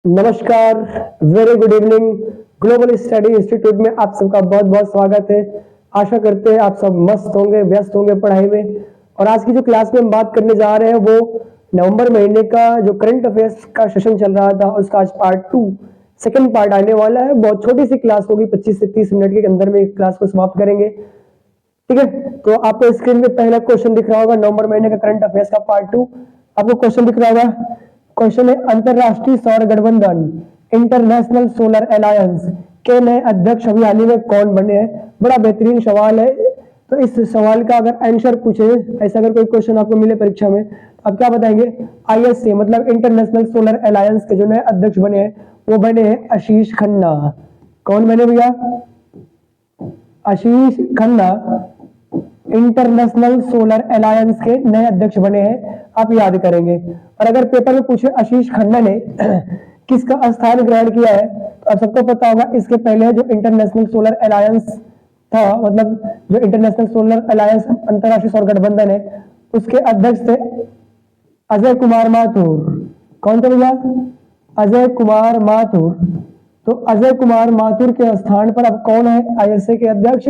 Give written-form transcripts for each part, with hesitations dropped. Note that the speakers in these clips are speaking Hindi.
नमस्कार, very good evening. Global study institute में आप सबका बहुत बहुत स्वागत है। आशा करते हैं आप सब मस्त होंगे, व्यस्त होंगे पढ़ाई में। और आज की जो क्लास में हम बात करने जा रहे हैं वो नवंबर महीने का जो करंट अफेयर्स का सेशन चल रहा था उसका आज पार्ट 2 सेकंड पार्ट आने वाला है। बहुत छोटी सी क्लास होगी, 25 से 30 मिनट के अंदर में क्लास को समाप्त करेंगे। ठीक है, तो आपको स्क्रीन में पहला क्वेश्चन दिख रहा होगा, नवंबर महीने का करंट अफेयर्स का पार्ट 2। आपको क्वेश्चन दिख रहा होगा। क्वेश्चन है, अंतरराष्ट्रीय सौर गठबंधन इंटरनेशनल सोलर अलायंस के नए अध्यक्ष अभी हाल ही में कौन बने हैं। बड़ा बेहतरीन सवाल है। तो इस सवाल का अगर आंसर पूछे, ऐसा अगर कोई क्वेश्चन आपको मिले परीक्षा में, तो आप क्या बताएंगे? आईएसए मतलब इंटरनेशनल सोलर अलायंस के जो नए अध्यक्ष बने हैं वो बने हैं आशीष खन्ना। कौन बने भैया? आशीष खन्ना इंटरनेशनल सोलर अलायंस के नए अध्यक्ष बने हैं, आप याद करेंगे। और अगर पेपर में पूछे आशीष खन्ना ने किसका स्थान ग्रहण किया है, तो आप सबको पता होगा इसके पहले जो इंटरनेशनल सोलर अलायंस था, मतलब जो इंटरनेशनल सोलर अलायंस अंतरराष्ट्रीय सौर गठबंधन है, उसके अध्यक्ष थे अजय कुमार माथुर। कौन थे भैया? अजय कुमार माथुर। तो अजय कुमार माथुर के स्थान पर अब कौन है आईएसए के अध्यक्ष?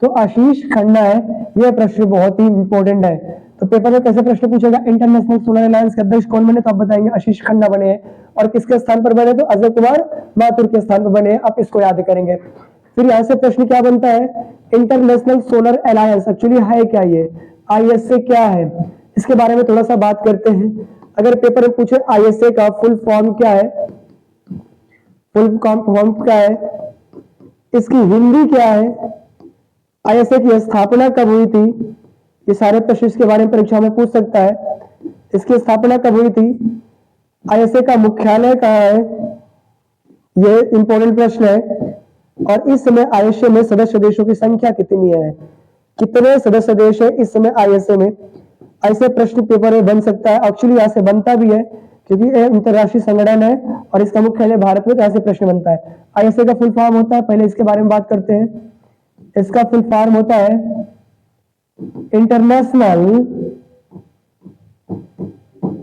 तो आशीष खन्ना है। यह प्रश्न बहुत ही इंपॉर्टेंट है। तो पेपर में कैसे प्रश्न पूछेगा? इंटरनेशनल सोलर अलायंस के अध्यक्ष कौन बने, तो आप बताएंगे आशीष खन्ना बने हैं। और किसके स्थान पर बने? तो अजय कुमार माथुर के स्थान पर बने हैं। आप इसको याद करेंगे। फिर यहां से प्रश्न क्या बनता है? इंटरनेशनल सोलर अलायंस एक्चुअली है क्या? ये आईएसए क्या है, इसके बारे में थोड़ा सा बात करते हैं। अगर पेपर में पूछे आईएसए का फुल फॉर्म क्या है, फुल फॉर्म क्या है, इसकी हिंदी क्या है, आईएसए की स्थापना कब हुई थी, ये सारे प्रश्न इसके बारे में परीक्षा में पूछ सकता है। इसकी स्थापना कब हुई थी, आईएसए का मुख्यालय कहाँ है, ये इंपॉर्टेंट प्रश्न है। और इस समय आईएसए में सदस्य देशों की संख्या कितनी है, कितने सदस्य देश है इस समय आईएसए में। ऐसे प्रश्न पेपर में बन सकता है, एक्चुअली यहाँ से बनता भी है क्योंकि यह अंतरराष्ट्रीय संगठन है और इसका मुख्यालय भारत में, ऐसे प्रश्न बनता है। आईएसए का फुल फॉर्म होता है, पहले इसके बारे में बात करते हैं। इसका फुल फॉर्म होता है international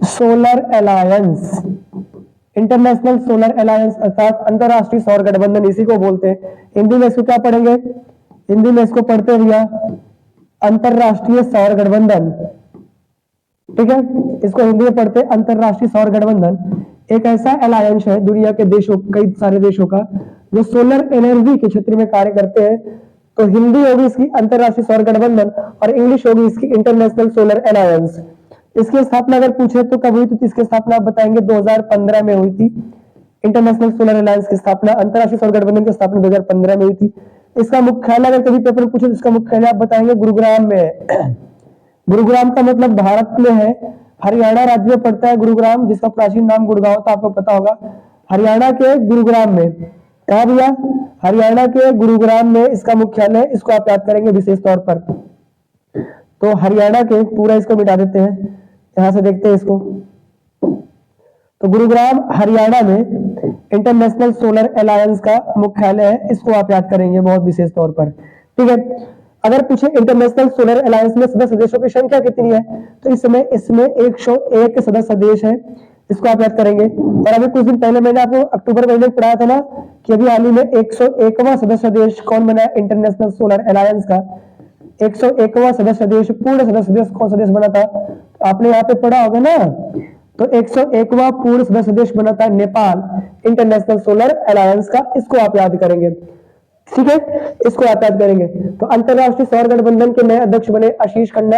solar alliance. International solar alliance अर्थात अंतरराष्ट्रीय सौर गठबंधन, इसी को बोलते हैं। हिंदी में इसको क्या पढ़ेंगे? हिंदी में इसको पढ़ते भैया अंतरराष्ट्रीय सौर गठबंधन। ठीक है, इसको हिंदी में पढ़ते अंतरराष्ट्रीय सौर गठबंधन। एक ऐसा अलायंस है दुनिया के देशों, कई सारे देशों का, जो सोलर एनर्जी के क्षेत्र में कार्य करते हैं। तो हिंदी होगी इसकी अंतरराष्ट्रीय सौर गठबंधन और इंग्लिश होगी इसकी इंटरनेशनल सोलर अलायंस। इसकी स्थापना अगर पूछे तो कब हुई थी, इसकी स्थापना आप बताएंगे 2015 में हुई थी। इंटरनेशनल सोलर अलायंस की स्थापना, अंतरराष्ट्रीय सौर गठबंधन की स्थापना 2015 में हुई थी। इसका मुख्यालय अगर कभी पेपर में पूछे तो इसका मुख्यालय आप बताएंगे गुरुग्राम में है। गुरुग्राम का मतलब भारत में है, हरियाणा राज्य में पड़ता है गुरुग्राम, जिसका प्राचीन नाम गुड़गांव था, आपको पता होगा। हरियाणा के गुरुग्राम में, कहा भैया? हरियाणा के गुरुग्राम में इसका मुख्यालय, इसको आप याद करेंगे विशेष तौर पर। तो हरियाणा के, पूरा इसको मिटा देते हैं, यहां से देखते हैं इसको। तो गुरुग्राम हरियाणा में इंटरनेशनल सोलर अलायंस का मुख्यालय है, इसको आप याद करेंगे बहुत विशेष तौर पर। ठीक है, अगर पूछे इंटरनेशनल सोलर अलायंस में सदस्य देशों की संख्या कितनी है, तो इसमें 101 सदस्य देश है, इसको आप याद करेंगे। और अभी कुछ दिन पहले मैंने आपको अक्टूबर महीने में पढ़ाया था ना कि अभी हाल ही में 101वां सदस्य देश कौन बना है इंटरनेशनल सोलर अलायंस का। 101वां सदस्य देश, पूर्ण सदस्य देश कौन सा देश बना था, तो आपने यहाँ पे पढ़ा होगा ना। तो 101वां पूर्ण सदस्य देश बना था नेपाल इंटरनेशनल सोलर अलायंस का, इसको आप याद करेंगे। ठीक है, इसको आप याद करेंगे। तो अंतरराष्ट्रीय सौर गठबंधन के नए अध्यक्ष बने आशीष खन्ना।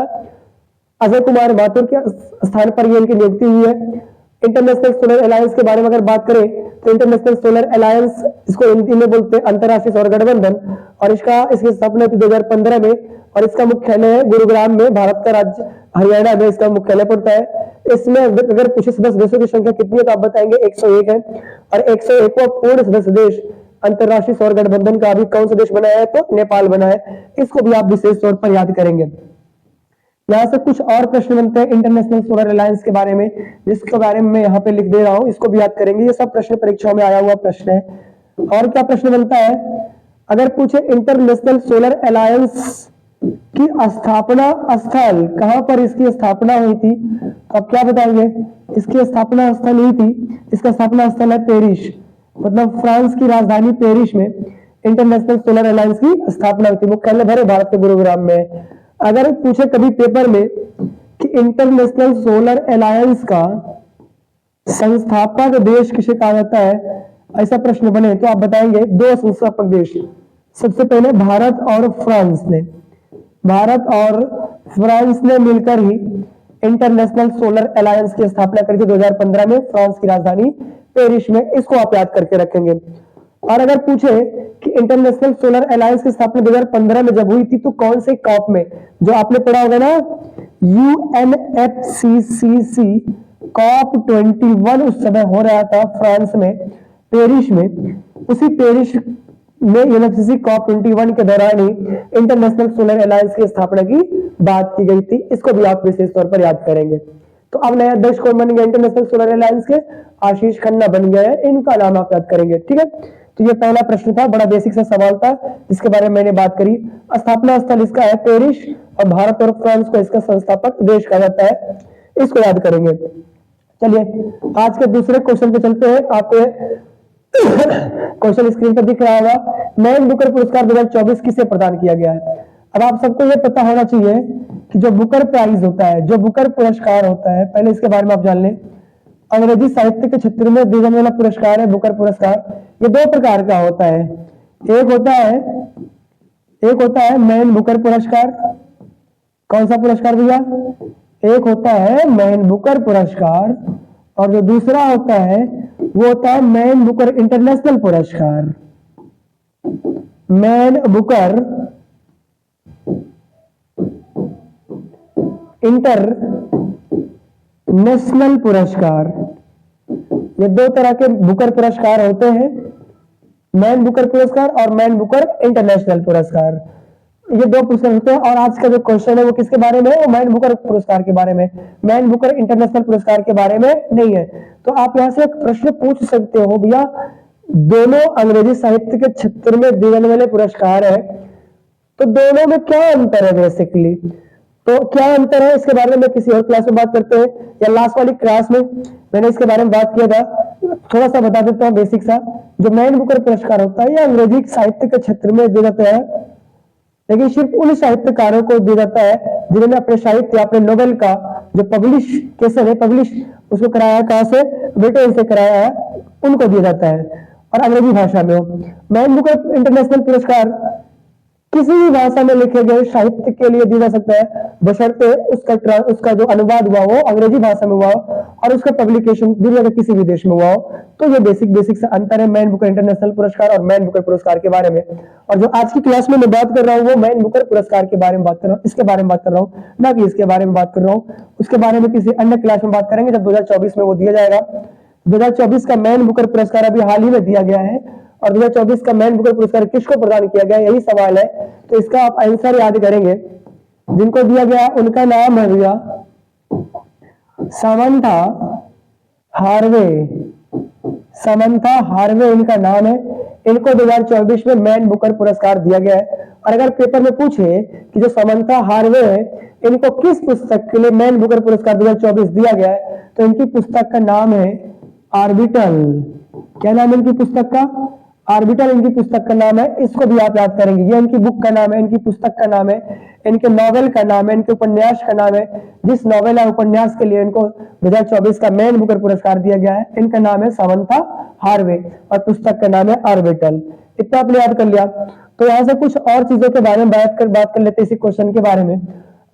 अजय कुमार माथुर के स्थान पर ये इनकी नियुक्ति हुई है। इंटरनेशनल सोलर अलायंस के बारे में अगर बात करें तो इंटरनेशनल सोलर अलायंस, इसको हिंदी में बोलते हैं अंतरराष्ट्रीय सौर गठबंधन, और इसकी स्थापना थी 2015 में। और इसका मुख्यालय है गुरुग्राम में, भारत का राज्य हरियाणा में इसका मुख्यालय पड़ता है। इसमें अगर पूछे सदस्य देशों की संख्या कितनी है, तो आप बताएंगे 101 है। और 101वां पूर्ण सदस्य देश अंतरराष्ट्रीय सौर गठबंधन का अभी कौन सा देश बना है, तो नेपाल बना है। इसको भी आप विशेष तौर पर याद करेंगे। यहाँ से कुछ और प्रश्न बनते हैं इंटरनेशनल सोलर अलायंस के बारे में, जिसके बारे में मैं यहाँ पे लिख दे रहा हूँ, इसको भी याद करेंगे। ये सब प्रश्न परीक्षाओं में आया हुआ प्रश्न है। और क्या प्रश्न बनता है, अगर पूछे इंटरनेशनल सोलर अलायंस कि स्थापना स्थल, कहां पर इसकी स्थापना हुई थी, तो आप क्या बताएंगे, इसकी स्थापना स्थल हुई थी, इसका स्थापना स्थल है पेरिस, मतलब फ्रांस की राजधानी पेरिस में इंटरनेशनल सोलर अलायंस की स्थापना हुई थी। मुख्यालय भरे भारत के गुरुग्राम में। अगर पूछे कभी पेपर में कि इंटरनेशनल सोलर अलायंस का संस्थापक देश किसे कहा जाता है, ऐसा प्रश्न बने तो आप बताएंगे दो संस्थापक देश, सबसे पहले भारत और फ्रांस ने, भारत और फ्रांस ने मिलकर ही इंटरनेशनल सोलर अलायंस की स्थापना करी थी 2015 में फ्रांस की राजधानी पेरिस में। इसको आप याद करके रखेंगे। और अगर पूछे कि इंटरनेशनल सोलर अलायंस की स्थापना 2015 में जब हुई थी तो कौन से कॉप में, जो आपने पढ़ा होगा ना UNFCCC कॉप 21 उस समय हो रहा था फ्रांस में पेरिस में, उसी पेरिस में यूएनएफसीसी कॉप 21 के दौरान ही इंटरनेशनल सोलर अलायंस की स्थापना की बात की गई थी। इसको भी आप विशेष तौर पर याद करेंगे। तो अब नया अध्यक्ष कौन बन गया इंटरनेशनल सोलर अलायंस के, आशीष खन्ना बन गए हैं, इनका नाम आप याद करेंगे। ठीक है, तो ये पहला प्रश्न था, बड़ा बेसिक सा सवाल था जिसके बारे में मैंने बात करी। स्थापना स्थल इसका है पेरिस और भारत और फ्रांस को इसका संस्थापक देश कहा जाता है, इसको याद करेंगे। चलिए आज के दूसरे क्वेश्चन पे चलते हैं। आपको क्वेश्चन स्क्रीन पर दिख रहा होगा, मैन बुकर पुरस्कार 2024 किसे प्रदान किया गया है। अब आप सबको यह पता होना चाहिए कि जो बुकर प्राइज होता है, जो बुकर पुरस्कार होता है, पहले इसके बारे में आप जान लें। अंग्रेजी साहित्य के क्षेत्र में दिया जाने वाला पुरस्कार है बुकर पुरस्कार। ये दो प्रकार का होता है, एक होता है मैन बुकर पुरस्कार। कौन सा पुरस्कार भैया, एक होता है मैन बुकर पुरस्कार और जो दूसरा होता है वो होता है मैन बुकर इंटरनेशनल पुरस्कार। मैन बुकर इंटरनेशनल पुरस्कार, ये दो तरह के बुकर पुरस्कार होते हैं, मैन बुकर पुरस्कार और मैन बुकर इंटरनेशनल पुरस्कार। ये दो पुरस्कार होते हैं और आज का जो क्वेश्चन है वो किसके बारे में है, वो मैन बुकर पुरस्कार के बारे में, मैन बुकर इंटरनेशनल पुरस्कार के बारे में नहीं है। तो आप यहां से एक प्रश्न पूछ सकते हो, भैया दोनों अंग्रेजी साहित्य के क्षेत्र में दिए जाने वाले पुरस्कार है, तो दोनों में क्या अंतर है बेसिकली, तो क्या अंतर है इसके बारे में किसी और क्लास में बात करते हैं, या लास्ट वाली क्लास में मैंने इसके बारे में बात किया था। थोड़ा सा बता देता हूँ बेसिक सा। जो मैन बुकर पुरस्कार होता है ये अंग्रेजी साहित्य के क्षेत्र में दिया जाता है, लेकिन सिर्फ उन साहित्यकारों को दिया जाता है जिन्होंने अपने साहित्य अपने नोवेल का जो पब्लिश कैसे है, पब्लिश उसको कराया है, कहां से, ब्रिटेन से कराया है, उनको दिया जाता है और अंग्रेजी भाषा में हो। मैन बुकर इंटरनेशनल पुरस्कार किसी भी भाषा में लिखे गए साहित्य के लिए दिया जा सकता है, बशर्ते उसका जो अनुवाद हुआ हो अंग्रेजी भाषा में हुआ हो और उसका पब्लिकेशन दुनिया के किसी भी देश में हुआ हो। तो ये बेसिक से अंतर है मैन बुकर इंटरनेशनल पुरस्कार और मैन बुकर पुरस्कार के बारे में। और जो आज की क्लास में मैं बात कर रहा हूँ वो मैन बुकर पुरस्कार के बारे में बात कर रहा हूँ, इसके बारे में बात कर रहा हूँ, ना कि इसके बारे में बात कर रहा हूँ। उसके बारे में किसी अन्य क्लास में बात करेंगे जब 2024 में वो दिया जाएगा। 2024 का मैन बुकर पुरस्कार अभी हाल ही में दिया गया है और 2024 का मैन बुकर पुरस्कार किसको प्रदान किया गया, यही सवाल है। तो इसका आप आंसर याद करेंगे। जिनको दिया गया उनका नाम है भैया समंथा हार्वे, समंथा हार्वे इनका नाम है। इनको 2024 में मैन बुकर पुरस्कार दिया गया है। और अगर पेपर में पूछे कि जो समंथा हार्वे है इनको किस पुस्तक के लिए मैन बुकर पुरस्कार 2024 दिया गया है, तो इनकी पुस्तक का नाम है ऑर्बिटल। क्या नाम है इनकी पुस्तक का, ऑर्बिटल इनकी पुस्तक का नाम है। इसको भी आप याद करेंगे, ये इनकी बुक का नाम है, इनकी पुस्तक का नाम है, इनके नॉवेल का नाम है, इनके उपन्यास का नाम है। जिस नॉवेल या उपन्यास के लिए इनको 2024 का मैन बुकर पुरस्कार दिया गया है इनका नाम है समंथा हार्वे और पुस्तक का नाम है ऑर्बिटल। इतना आपने याद कर लिया। तो यहाँ से कुछ और चीजों के बारे में बात कर लेते हैं इसी क्वेश्चन के बारे में।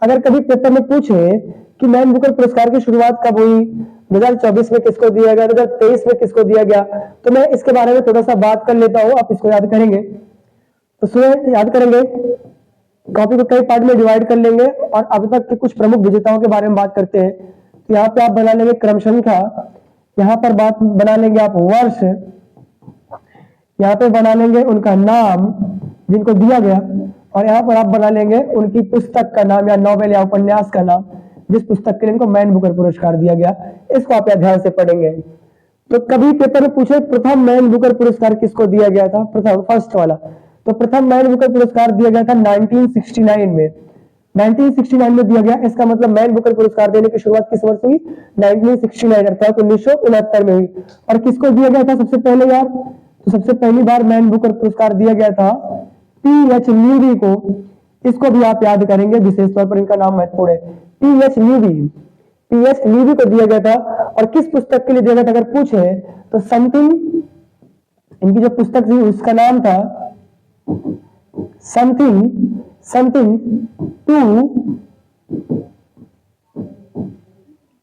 अगर कभी पेपर में पूछे कि मैन बुकर पुरस्कार की शुरुआत कब हुई, 2024 में किसको दिया गया, 2023 में किसको दिया गया, तो मैं इसके बारे में थोड़ा सा बात कर लेता हूं, आप इसको याद करेंगे। तो सुनिए, याद करेंगे, कॉपी को कई पार्ट में डिवाइड कर लेंगे और अब तक के कुछ प्रमुख विजेताओं के बारे में बात करते हैं। तो यहाँ पे आप बना लेंगे क्रम संख्या, यहाँ पर बात बना लेंगे आप वर्ष, यहाँ पे बना लेंगे उनका नाम जिनको दिया गया, और यहाँ पर आप बना लेंगे उनकी पुस्तक का नाम या नॉवेल या उपन्यास का नाम जिस पुस्तक के लिए इनको मैन बुकर पुरस्कार दिया गया। इसको आप ध्यान से पढ़ेंगे। तो कभी पेपर में पूछे प्रथम मैन बुकर पुरस्कार किसको दिया गया था, प्रथम फर्स्ट वाला, तो प्रथम मैन बुकर पुरस्कार दिया गया था 1969 में। 1969 में दिया गया। इसका मतलब मैन बुकर पुरस्कार देने की शुरुआत किस वर्ष हुई? 1969 अर्थात 1969 में हुई। और किसको दिया गया था सबसे पहले यार? तो सबसे पहली बार मैन बुकर पुरस्कार दिया गया था P.H. न्यूबी को। इसको भी आप याद करेंगे, विशेष तौर पर इनका नाम महत्वपूर्ण है। P.H. Newbie, P.H. न्यूबी को दिया गया था। और किस पुस्तक के लिए दिया गया था अगर पूछे तो समथिंग, इनकी जो पुस्तक थी उसका नाम था something to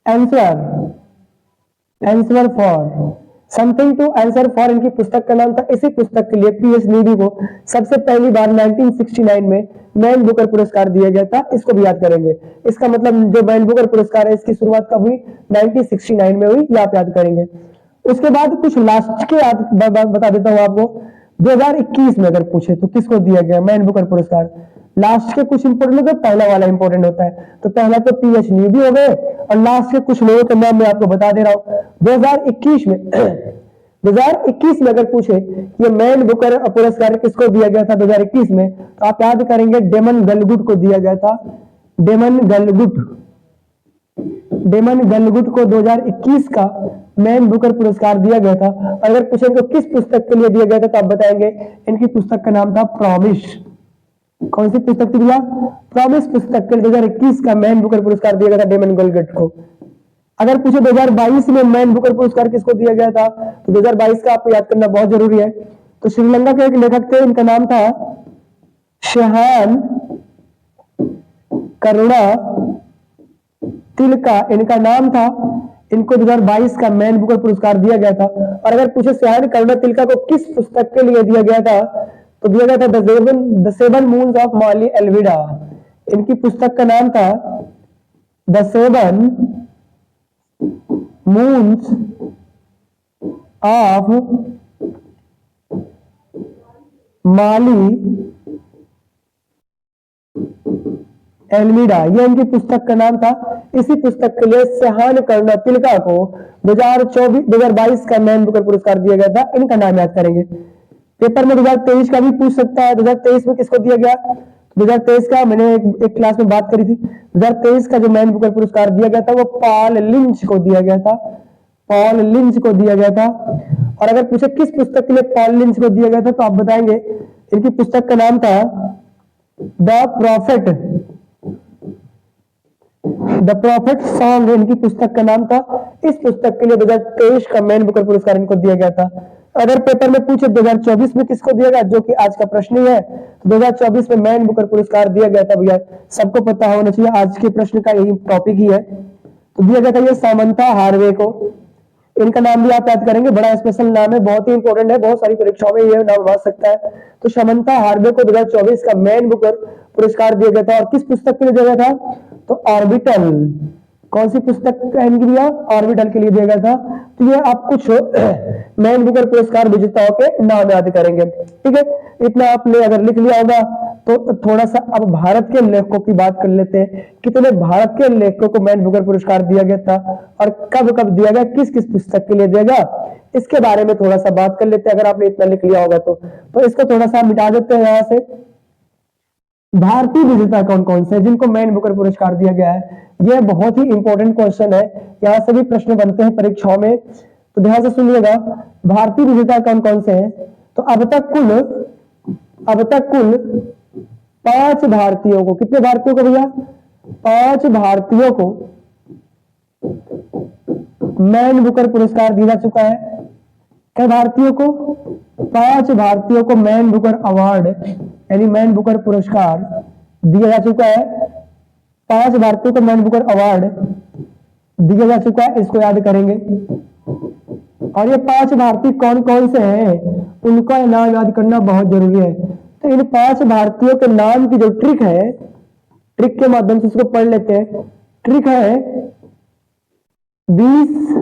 answer for, something to answer for इनकी पुस्तक का नाम था। इसी पुस्तक के लिए P.H. न्यूबी को सबसे पहली बार 1969 में मैन बुकर पुरस्कार दिया गया था। इसको भी याद करेंगे। इसका मतलब जो मैन बुकर पुरस्कार है इसकी शुरुआत कब हुई? 1969 में हुई, ये आप याद करेंगे। उसके बाद कुछ लास्ट के याद बता देता हूं आपको। 2021 में अगर पूछे तो किसको दिया गया मैन बुकर पुरस्कार? लास्ट के कुछ इंपोर्टेंट होता है, पहला वाला इंपोर्टेंट होता है। तो पहला तो P.H. न्यूबी हो गए और लास्ट के कुछ लोगों के नाम मैं आपको बता दे रहा हूं। 2021 में 2021 में अगर पूछे ये मैन बुकर पुरस्कार किसको दिया गया था 2021 में, तो आप याद करेंगे डेमन गलगुट को दिया गया था। डेमन गलगुट को 2021 का मैन बुकर पुरस्कार दिया गया था। अगर पूछेंगे किस पुस्तक के लिए दिया गया था तो आप बताएंगे इनकी पुस्तक का नाम था प्रॉमिस। कौन सी पुस्तक थी भैया? प्रॉमिस पुस्तक के लिए 2021 का मैन बुकर पुरस्कार दिया गया था डेमन गलगुट को। अगर पूछे 2022 में मैन बुकर पुरस्कार किसको दिया गया था तो 2022 का आपको याद करना बहुत जरूरी है। तो श्रीलंका के एक लेखक थे, इनका नाम था शहान करुणा तिलका, इनका नाम था। इनको 2022 का मैन बुकर पुरस्कार दिया गया था। और अगर पूछे शहान करुणा तिलका को किस पुस्तक के लिए दिया गया था तो दिया गया था द सेवन मून्स ऑफ माली एल्विडा। इनकी पुस्तक का नाम था द सेवन मून्स ऑफ माली एल्मिडा, ये इनकी पुस्तक का नाम था। इसी पुस्तक के लिए शहान करुणा तिलका को 2022 का मैन बुकर पुरस्कार दिया गया था। इनका नाम याद करेंगे। पेपर में 2023 का भी पूछ सकता है। 2023 में किसको दिया गया? 2023 का मैंने एक क्लास में बात करी थी। 2023 का जो मैन बुकर पुरस्कार दिया गया था वो पॉल लिंच को दिया गया था। पॉल लिंच को दिया गया था। और अगर पूछे किस पुस्तक के लिए पॉल लिंच को दिया गया था तो आप बताएंगे इनकी पुस्तक का नाम था द प्रॉफिट सॉन्ग, इनकी पुस्तक का नाम था। इस पुस्तक के लिए 2023 का मैन बुकर पुरस्कार इनको दिया गया था। अगर पेपर में पूछे 2024 में किसको दिया गया, जो कि आज का प्रश्न ही है, तो 2024 में मैन बुकर पुरस्कार दिया गया था। भैया सबको पता होना चाहिए, आज के प्रश्न का यही टॉपिक ही है। तो दिया गया था ये सामंथा हार्वे को। इनका नाम भी आप याद करेंगे, बड़ा स्पेशल नाम है, बहुत ही इंपॉर्टेंट है, बहुत सारी परीक्षाओं में ये नाम आ सकता है। तो सामंथा हार्वे को 2024 का मैन बुकर पुरस्कार दिया गया था। और किस पुस्तक के लिए दिया गया था? तो ऑर्बिटल। कौन सी पुस्तक इनकी दिया? ऑर्बिटल के लिए दिया गया था। तो ये आप कुछ मैन बुकर पुरस्कार विजेताओं के नाम याद करेंगे। ठीक है, इतना आपने अगर लिख लिया होगा तो थोड़ा सा अब भारत के लेखकों की बात कर लेते हैं। कितने भारत के लेखकों को मैन बुकर पुरस्कार दिया गया था और कब कब दिया गया, किस किस पुस्तक के लिए दिया गया, इसके बारे में थोड़ा सा बात कर लेते हैं। अगर आपने इतना लिख लिया होगा तो इसको थोड़ा सा मिटा देते हैं यहां से। भारतीय विजेता कौन कौन से जिनको मैन बुकर पुरस्कार दिया गया है? यह बहुत ही इंपॉर्टेंट क्वेश्चन है, यहाँ से भी प्रश्न बनते हैं परीक्षाओं में, तो ध्यान से सुनिएगा। भारतीय विजेता कौन कौन से हैं? तो अब तक कुल 5 भारतीयों को, कितने भारतीयों को भैया? 5 भारतीयों को मैन बुकर पुरस्कार दिया जा चुका है। क्या भारतीयों को? 5 भारतीयों को मैन बुकर अवार्ड यानी मैन बुकर पुरस्कार दिया जा चुका है। 5 भारतीयों को मैन बुकर अवार्ड दिया जा चुका है, इसको याद करेंगे। और ये 5 भारतीय कौन कौन से हैं उनका नाम याद करना बहुत जरूरी है। तो इन 5 भारतीयों के नाम की जो ट्रिक है, ट्रिक के माध्यम से इसको पढ़ लेते हैं। ट्रिक है 20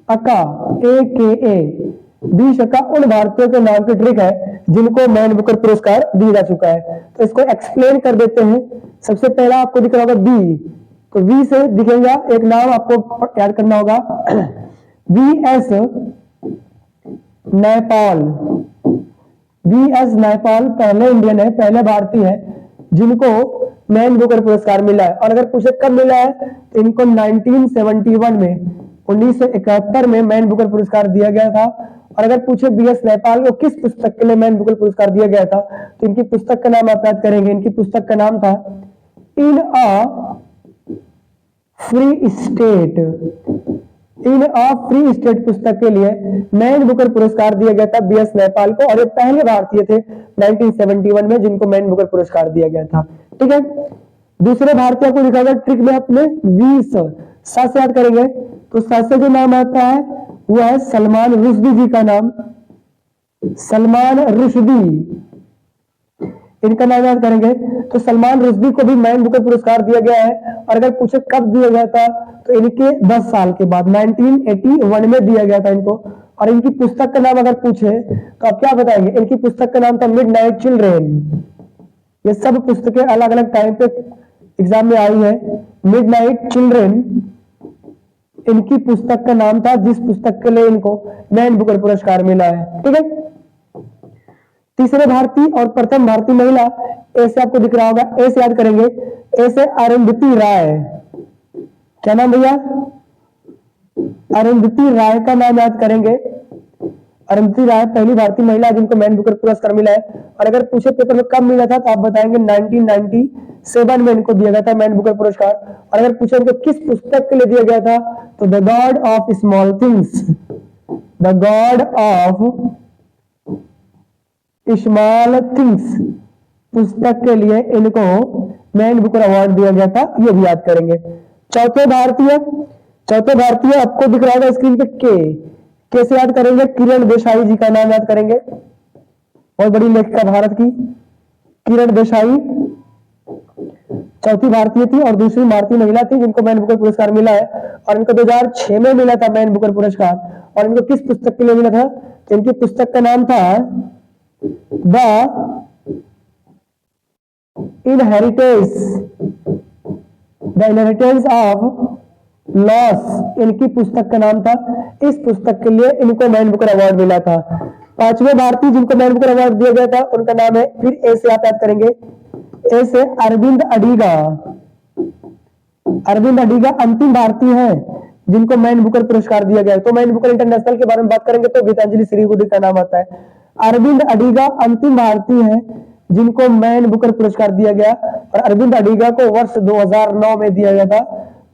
अका AKA 20 अका उन भारतीयों के नाम की ट्रिक है जिनको मैन बुकर पुरस्कार दिया जा चुका है। तो इसको एक्सप्लेन कर देते हैं। सबसे पहला आपको दिख रहा होगा बी, तो वी से दिखेगा एक नाम आपको याद करना होगा, VS नैपाल। VS नैपाल पहले इंडियन है, पहले भारतीय है जिनको मैन बुकर पुरस्कार मिला है। और अगर पूछे कब मिला है तो इनको 1971 में 1971 में मैन बुकर पुरस्कार दिया गया था। और अगर पूछे बीएस नैपाल को किस पुस्तक के लिए मैन बुकर पुरस्कार दिया गया था तो इनकी पुस्तक का नाम आप याद करेंगे। इनकी पुस्तक का नाम था in a free state. In a free state पुस्तक के लिए मैन बुकर पुरस्कार दिया गया था बीएस नैपाल को। और ये पहले भारतीय थे 1971 में जिनको मैन बुकर पुरस्कार दिया गया था। ठीक है, दूसरे भारतीय को लिखा गया ट्रिक में अपने 20 से याद करेंगे तो से जो नाम आता है वो है सलमान रुश्दी जी का नाम, सलमान रुश्दी, इनका नाम याद करेंगे तो सलमान रुश्दी को भी मैन बुकर पुरस्कार दिया गया है। और अगर पूछे कब दिया गया था तो इनके 10 साल के बाद 1981 में दिया गया था इनको। और इनकी पुस्तक का नाम अगर पूछे तो आप क्या बताएंगे? इनकी पुस्तक का नाम था मिडनाइट चिल्ड्रेन। ये सब पुस्तकें अलग अलग टाइम पे एग्जाम में आई है। मिडनाइट चिल्ड्रेन इनकी पुस्तक का नाम था जिस पुस्तक के लिए इनको मैन बुकर पुरस्कार मिला है। ठीक है, तीसरे भारतीय और प्रथम भारतीय महिला, ए से आपको दिख रहा होगा, ए से याद करेंगे, ए से अरुंधति राय। क्या नाम भैया? अरुंधति राय का नाम याद करेंगे। अरुंधति राय पहली भारतीय महिला जिनको मैन बुकर पुरस्कार मिला है। और अगर पूछे पेपर में कब मिला था तो आप बताएंगे 1997 में इनको दिया गया था मैन बुकर पुरस्कार। और अगर पूछे इनको किस पुस्तक के लिए दिया गया था तो the God of small things, the God of small things पुस्तक के लिए इनको मैन बुकर अवार्ड दिया गया था, ये भी याद करेंगे। चौथे भारतीय आपको दिख रहा होगा स्क्रीन पे के से याद करेंगे, किरण देसाई जी का नाम याद करेंगे, बहुत बड़ी लेखिका भारत की किरण देसाई चौथी भारतीय थी और दूसरी भारतीय महिला थी जिनको मैन बुकर पुरस्कार मिला है। और इनको 2006 में मिला था मैन बुकर पुरस्कार। और इनको किस पुस्तक के लिए मिला था? इनकी पुस्तक का नाम था द इनहेरिटेंस ऑफ लॉस, इनकी पुस्तक का नाम था। इस पुस्तक के लिए इनको मैन बुकर अवार्ड मिला था। पांचवें भारतीय जिनको मैन बुकर अवार्ड दिया गया था उनका नाम है, फिर ए से आप याद करेंगे, ए से अरविंद अडिगा। अरविंद अडिगा अंतिम भारतीय हैं जिनको मैन बुकर पुरस्कार दिया गया है। तो मैन बुकर इंटरनेशनल के बारे में बात करेंगे तो गीतांजलि श्रीगुडी का नाम आता है। अरविंद अडिगा अंतिम भारतीय हैं जिनको मैन बुकर पुरस्कार दिया गया। और अरविंद अडिगा को वर्ष 2009 में दिया गया था।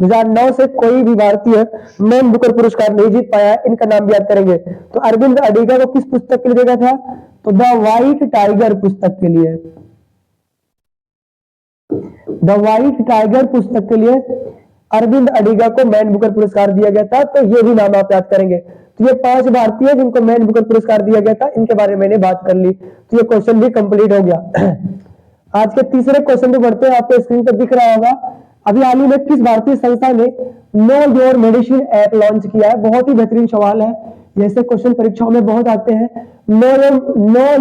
2009 से कोई भी भारतीय मैन बुकर पुरस्कार नहीं जीत पाया, इनका नाम भी याद करेंगे। तो अरविंद अडिगा को किस पुस्तक के लिए दिया गया था? तो द व्हाइट टाइगर पुस्तक के लिए, द व्हाइट टाइगर पुस्तक के लिए अरविंद अडिगा को मैन बुकर पुरस्कार दिया गया था। तो ये भी नाम आप याद करेंगे। तो ये 5 भारतीय जिनको मैन बुकर पुरस्कार दिया गया था, इनके बारे में मैंने बात कर ली। तो ये क्वेश्चन भी कंप्लीट हो गया। आज के तीसरे क्वेश्चन पे बढ़ते हैं। आपको स्क्रीन पर दिख रहा होगा, अभी हाल ही में किस भारतीय संस्था ने know your medicine app launch किया है? बहुत ही बेहतरीन सवाल है, जैसे क्वेश्चन परीक्षाओं में बहुत आते हैं। नो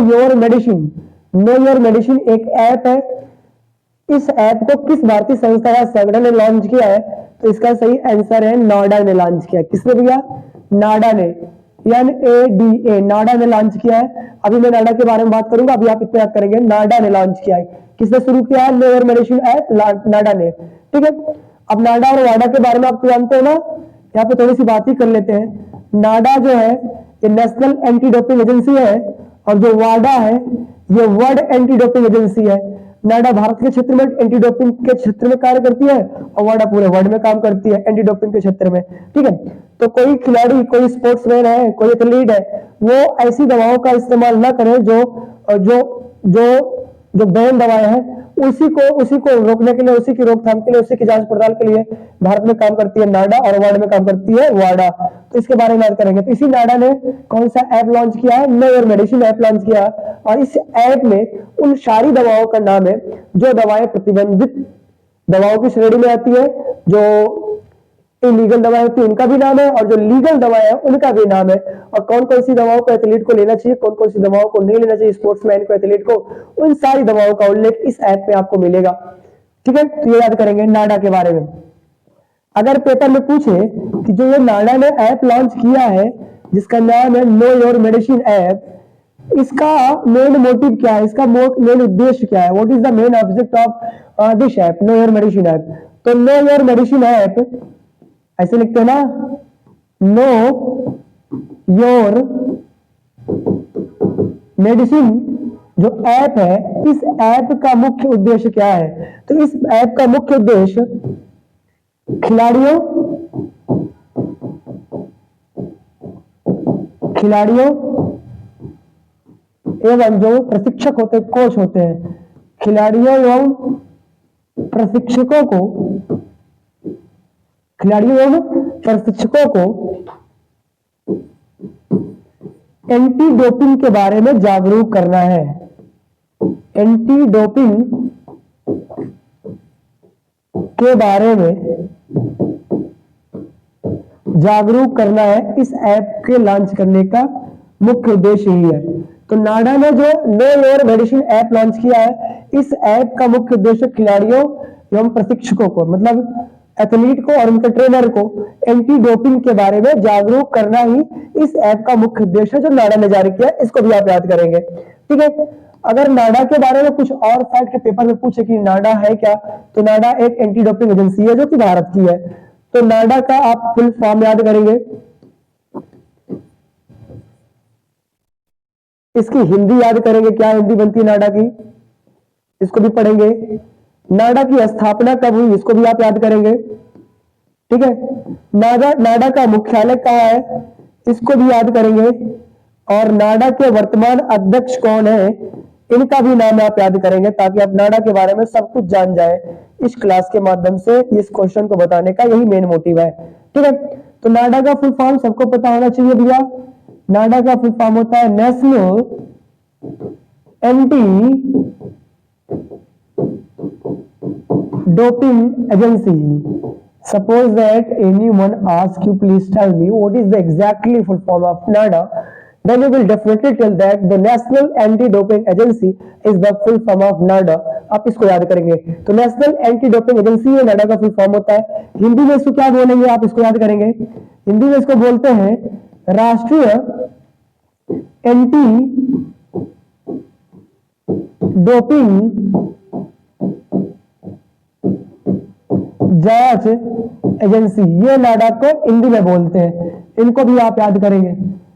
योर मेडिसिन एक ऐप है। इस ऐप को किस भारतीय संस्था या संगठन ने लॉन्च किया है? तो इसका सही आंसर है नाडा ने लॉन्च किया। किसने भैया? नाडा ने, NADA, नाडा ने लॉन्च किया है। अभी मैं नाडा के बारे में बात करूंगा, अभी आप इतना याद करेंगे, नाडा ने लॉन्च किया है। किसने शुरू किया है? नो योर मेडिसिन ऐप, नाडा ने। ठीक है, अब नाडा और वाडा के बारे में आप जानते हो ना, यहाँ पे थोड़ी सी बात ही कर लेते हैं। नाडा जो है ये नेशनल एंटी डोपिंग एजेंसी है और जो वाडा है ये वर्ल्ड एंटी डोपिंग एजेंसी है। नाडा भारत के क्षेत्र में एंटी डोपिंग के क्षेत्र में कार्य करती है और वाडा पूरे वर्ल्ड में काम करती है एंटी डोपिंग के क्षेत्र में। ठीक है, तो कोई खिलाड़ी, कोई स्पोर्ट्समैन है, कोई एथलीट है, वो ऐसी दवाओं का इस्तेमाल ना करे जो बैन दवाएं हैं। उसी को रोकने के लिए, उसी की रोकथाम के लिए, उसी की जांच पड़ताल के लिए भारत में काम करती है नाडा और वर्ल्ड में काम करती है वाडा। तो इसके बारे में बात करेंगे। तो इसी नाडा ने कौन सा ऐप लॉन्च किया है? Know your medicine app launch किया। और इस ऐप में उन सारी दवाओं का नाम है जो दवाएं प्रतिबंधित दवाओं की श्रेणी में आती है, जो इलीगल दवाएं होती है उनका भी नाम है और जो लीगल दवाएं हैं उनका भी नाम है। और कौन कौन सी दवाओं को एथलीट को लेना चाहिए, कौन कौन सी दवाओं को नहीं लेना चाहिए, स्पोर्ट्समैन को, एथलीट को, उन सारी दवाओं का उल्लेख इस ऐप में आपको मिलेगा। ठीक है, तो ये याद करेंगे नाडा के बारे में। अगर पेपर में पूछे कि जो ये नाडा ने ऐप लॉन्च किया है जिसका नाम है नो योर मेडिसिन ऐप, इसका मेन मोटिव क्या है, इसका मेन उद्देश्य क्या है, what is the main object of this app, know your medicine app. तो नो योर मेडिसिन ऐप ऐसे लिखते हैं ना, नो योर मेडिसिन जो ऐप है, इस ऐप का मुख्य उद्देश्य क्या है? तो इस ऐप का मुख्य उद्देश्य खिलाड़ियों एवं जो प्रशिक्षक होते हैं, कोच होते हैं, खिलाड़ियों एवं प्रशिक्षकों को एंटी डोपिंग के बारे में जागरूक करना है। एंटी डोपिंग के बारे में जागरूक करना है, इस ऐप के लॉन्च करने का मुख्य उद्देश्य ही है। तो नाडा ने जो know your medicine app launch किया है, इस ऐप का मुख्य उद्देश्य खिलाड़ियों एवं प्रशिक्षकों को, मतलब एथलीट को और उनके ट्रेनर को एंटी डोपिंग के बारे में जागरूक करना ही इस ऐप का मुख्य उद्देश्य है जो नाडा ने जारी किया। इसको भी आप याद करेंगे, ठीक है। अगर नाडा के बारे में कुछ और फैक्ट पेपर में पूछे कि नाडा है क्या, तो नाडा एक एंटी डोपिंग एजेंसी है जो कि भारत की है। तो नाडा का आप फुल फॉर्म याद करेंगे, इसकी हिंदी याद करेंगे, क्या हिंदी बनती है नाडा की, इसको भी पढ़ेंगे। नाडा की स्थापना कब हुई, इसको भी आप याद करेंगे, ठीक है। नाडा का मुख्यालय कहाँ है, इसको भी याद करेंगे। और नाडा के वर्तमान अध्यक्ष कौन है, इनका भी नाम आप याद करेंगे, ताकि आप नाडा के बारे में सब कुछ जान जाए। इस क्लास के माध्यम से इस क्वेश्चन को बताने का यही मेन मोटिव है, ठीक है। तो नाडा का फुल फॉर्म सबको पता होना चाहिए भैया। नाडा का फुल फॉर्म होता है national anti doping agency. Suppose that anyone asks you, please tell me what is the exactly full form of NADA, then you will definitely tell that the National Anti-Doping Agency is the full form of NADA। आप इसको याद करेंगे। तो नेशनल एंटी डोपिंग एजेंसी है, नाडा का फुल फॉर्म होता है। हिंदी में इसको क्या बोलेंगे, आप इसको याद करेंगे। हिंदी में इसको बोलते हैं राष्ट्रीय एंटी डोपिंग जांच एजेंसी, ये नाडा को हिंदी में बोलते हैं, इनको भी आप याद करेंगे।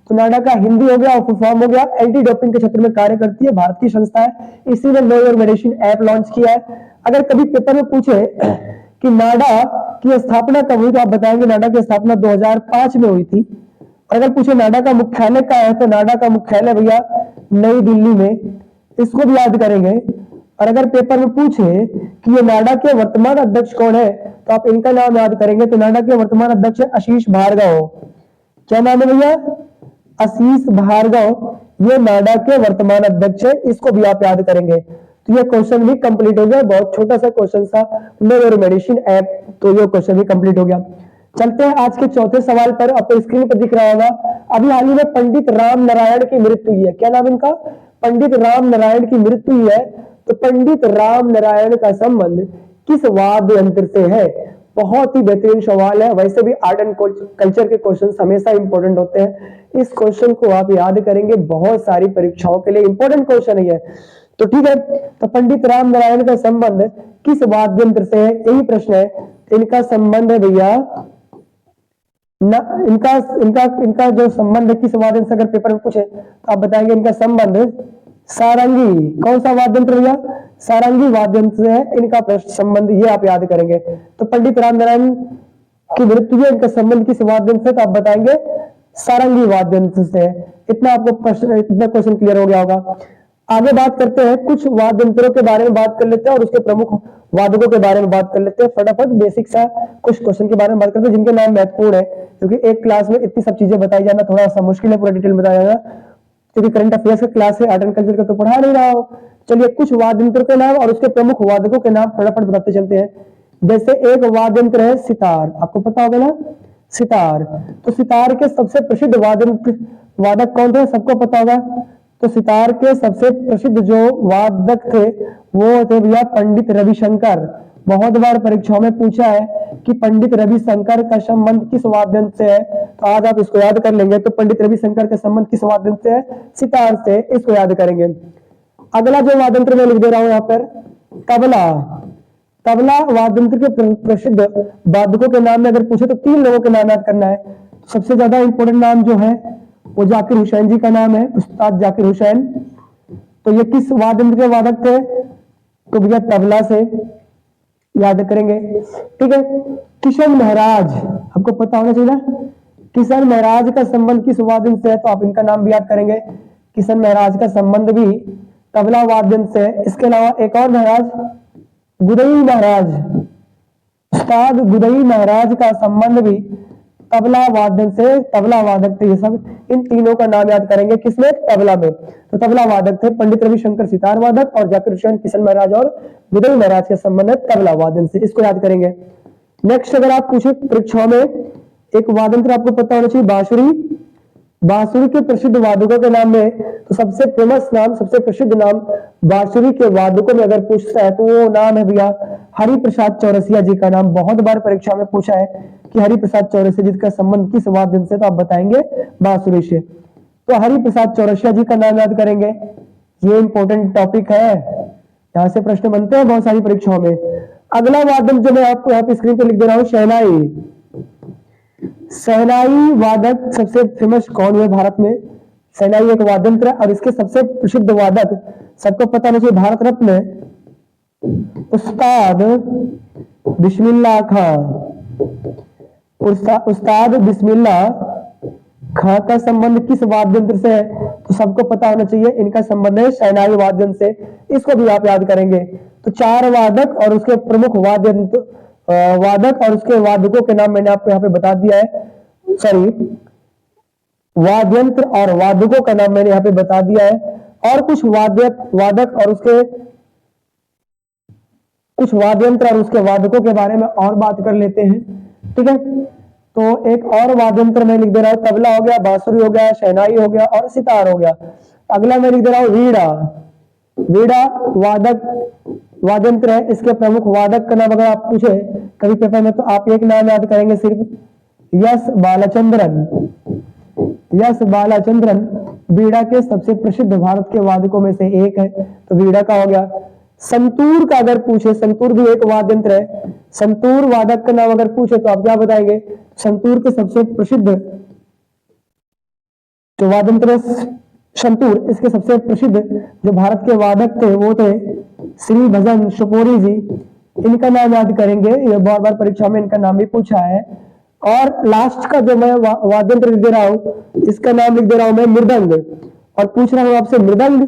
तो नाडा का हिंदी हो गया और फुल फॉर्म हो गया, एंटी डोपिंग के क्षेत्र में कार्य करती है, भारत की संस्था है, इसी ने know your medicine app launch किया है। अगर कभी पेपर में पूछे कि नाडा की स्थापना कब हुई, तो आप बताएंगे नाडा की स्थापना 2005 में हुई थी। और अगर पूछे नाडा का मुख्यालय कहाँ है, तो नाडा का मुख्यालय भैया नई दिल्ली में, इसको भी याद करेंगे। और अगर पेपर में पूछे कि ये नाडा के वर्तमान अध्यक्ष कौन है, तो आप इनका नाम याद करेंगे। तो नाडा के वर्तमान अध्यक्ष है आशीष भार्गव। क्या नाम है भैया, आशीष भार्गव, ये नाडा के वर्तमान अध्यक्ष है, इसको भी आप याद करेंगे। तो ये क्वेश्चन भी कंप्लीट हो गया, बहुत छोटा सा क्वेश्चन था, नो योर मेडिसिन ऐप, तो ये क्वेश्चन भी कंप्लीट हो गया। चलते हैं आज के चौथे सवाल पर। आपको स्क्रीन पर दिख रहा होगा, अभी हाल ही में पंडित राम नारायण की मृत्यु हुई है। क्या नाम इनका, पंडित राम नारायण की मृत्यु हुई है। तो पंडित राम नारायण का संबंध किस वाद्य यंत्र से है? बहुत ही बेहतरीन सवाल है। वैसे भी आर्ट एंड कल्चर के क्वेश्चन हमेशा इंपॉर्टेंट होते हैं, इस क्वेश्चन को आप याद करेंगे, बहुत सारी परीक्षाओं के लिए इंपॉर्टेंट क्वेश्चन ही है। तो ठीक है, तो पंडित राम नारायण का संबंध किस वाद्य यंत्र से है, यही प्रश्न है। इनका संबंध है भैया इनका इनका इनका जो संबंध है किस वाद्य यंत्र से, अगर पेपर में पूछे तो आप बताएंगे इनका संबंध सारंगी, कौन सा वाद्य यंत्र भैया, सारंगी वाद्य यंत्र से है इनका संबंध, ये आप याद करेंगे। तो पंडित राम नारायण की मृत्यु है, इनका संबंध किस वाद्य यंत्र से, तो आप बताएंगे सारंगी वाद्य यंत्र से है। इतना आपको प्रश्न, इतना क्वेश्चन क्लियर हो गया होगा। आगे बात करते हैं, कुछ वाद्य यंत्रों के बारे में बात कर लेते हैं और उसके प्रमुख वादकों के बारे में बात कर लेते हैं। फटाफट बेसिक सा कुछ क्वेश्चन के बारे में बात करते हैं जिनके नाम महत्वपूर्ण है, क्योंकि एक क्लास में इतनी सब चीजें बताई जाना थोड़ा सा मुश्किल है, पूरा डिटेल बताया जाना, क्योंकि करंट अफेयर्स का क्लास है, आर्ट एंड कल्चर का तो पढ़ा नहीं रहा हो। चलिए कुछ वाद्य यंत्र के नाम और उसके प्रमुख वादकों के नाम फटाफट बताते चलते हैं। जैसे एक वाद्य यंत्र है सितार, आपको पता होगा ना सितार। तो सितार के सबसे प्रसिद्ध वादक कौन थे, सबको पता होगा। तो सितार के सबसे प्रसिद्ध जो वादक थे वो थे भैया पंडित रविशंकर। बहुत बार परीक्षाओं में पूछा है कि पंडित रविशंकर का संबंध किस वाद्य यंत्र से है, तो आज आप इसको याद कर लेंगे। तो पंडित रविशंकर का संबंध किस वाद्य यंत्र से है? सितार से। इसको याद करेंगे। अगला जो वाद्य यंत्र मैं लिख दे रहा हूं यहाँ पर, तबला। तबला वाद्य यंत्र के प्रसिद्ध वादकों के नाम में अगर पूछे तो 3 लोगों के नाम याद करना है। सबसे ज्यादा इंपॉर्टेंट नाम जो है वो जाकिर हुसैन जी का नाम है, उस्ताद जाकिर हुसैन। तो ये किस वाद्य यंत्र के वादक थे? तो भैया तबला से याद करेंगे। ठीक है। किशन महराज, आपको पता होना चाहिए ना, किशन महराज का संबंध किस वाद्य यंत्र से है? तो आप इनका नाम भी याद करेंगे। किशन महराज का संबंध भी तबला वाद्य यंत्र से है। इसके अलावा एक और महाराज, गुदई महाराज, उस्ताद गुदई महाराज का संबंध भी तबला वादक से, तबला वादक थे ये सब। इन तीनों का नाम याद करेंगे किसमें? तबला में। तो तबला वादक थे पंडित रविशंकर सितार वादक, और जाकिर हुसैन किशन महाराज और गुदई महाराज के संबंध है तबला वादन से। इसको याद करेंगे। नेक्स्ट अगर आप पूछे परीक्षाओं में, एक वाद्य यंत्र आपको पता होना चाहिए, बांसुरी। बांसुरी के प्रसिद्ध वादकों के नाम में तो सबसे फेमस नाम, सबसे प्रसिद्ध नाम बांसुरी के वादकों में अगर पूछता है तो वो नाम है भैया हरि प्रसाद चौरसिया जी का नाम। बहुत बार परीक्षा में पूछा है कि हरि प्रसाद चौरसिया जी का संबंध किस वाद्य से, तो आप बताएंगे बांसुरी से। तो हरि प्रसाद चौरसिया जी का नाम याद करेंगे। ये इंपॉर्टेंट टॉपिक है, यहाँ से प्रश्न बनते हैं बहुत सारी परीक्षाओं में। अगला वादक जो मैं आपको यहाँ पे स्क्रीन पे लिख दे रहा हूँ, शहनाई। शहनाई वादक सबसे फेमस कौन है भारत में? शहनाई एक वाद्य यंत्र है और इसके सबसे प्रसिद्ध वादक सबको पता होना चाहिए, भारत रत्न उस्ताद बिस्मिल्लाह खां। उस्ताद बिस्मिल्लाह खां का संबंध किस वाद्य यंत्र से है? तो सबको पता होना चाहिए इनका संबंध है शहनाई वाद्य यंत्र से। इसको भी आप याद करेंगे। तो 4 वादक और उसके प्रमुख वाद्य यंत्र, वादक और उसके वादकों के नाम मैंने आपको यहाँ पे बता दिया है। सॉरी, वाद्य यंत्र और वादकों का नाम मैंने यहाँ पे बता दिया है। और कुछ वादक और उसके, कुछ वाद्य यंत्र और उसके वादकों के बारे में और बात कर लेते हैं। ठीक है। तो एक और वाद्य यंत्र मैं लिख दे रहा हूँ, तबला हो गया, बांसुरी हो गया, शहनाई हो गया और सितार हो गया। अगला मैं लिख दे रहा हूँ वीणा। वीणा वाद्य यंत्र है। इसके प्रमुख वादक का नाम अगर आप पूछे कभी पेपर में तो आप एक नाम याद करेंगे सिर्फ, यस बालचंद्रन। यस बालचंद्रन वीणा के सबसे प्रसिद्ध भारत के वादकों में से एक है। तो वीणा का हो गया। संतूर का अगर पूछे, संतूर भी एक वाद्य यंत्र है। संतूर वादक का नाम अगर पूछे तो आप क्या बताएंगे? संतूर के सबसे प्रसिद्ध जो वाद्य यंत्र संतूर, इसके सबसे प्रसिद्ध जो भारत के वादक थे वो थे श्री भजन शुपोरी जी। इनका नाम याद करेंगे, ये बहुत बार परीक्षा में इनका नाम भी पूछा है। और लास्ट का जो मैं वाद्य यंत्र लिख दे रहा हूँ, इसका नाम लिख दे रहा हूं मैं मृदंग। और पूछ रहा हूं आपसे मृदंग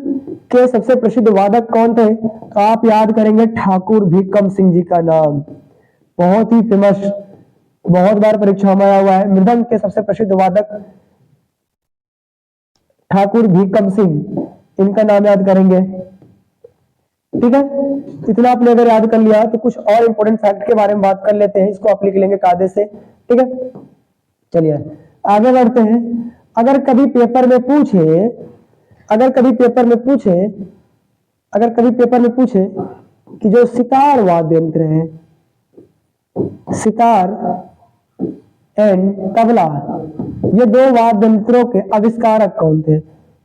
के सबसे प्रसिद्ध वादक कौन थे? तो आप याद करेंगे ठाकुर भीकम सिंह जी का नाम। बहुत ही फेमस, बहुत बार परीक्षा में आया हुआ है। मृदंग के सबसे प्रसिद्ध वादक ठाकुर भीकम सिंह, इनका नाम याद करेंगे। ठीक है। इतना आपने अगर याद कर लिया तो कुछ और इंपॉर्टेंट फैक्ट के बारे में बात कर लेते हैं। इसको आप लिख लेंगे कायदे से। ठीक है। चलिए आगे बढ़ते हैं। अगर कभी पेपर में पूछे, अगर कभी पेपर में पूछे कि जो सितार वाद्य यंत्र है, सितार एंड तबला, ये 2 वाद्य यंत्रों के आविष्कारक कौन थे?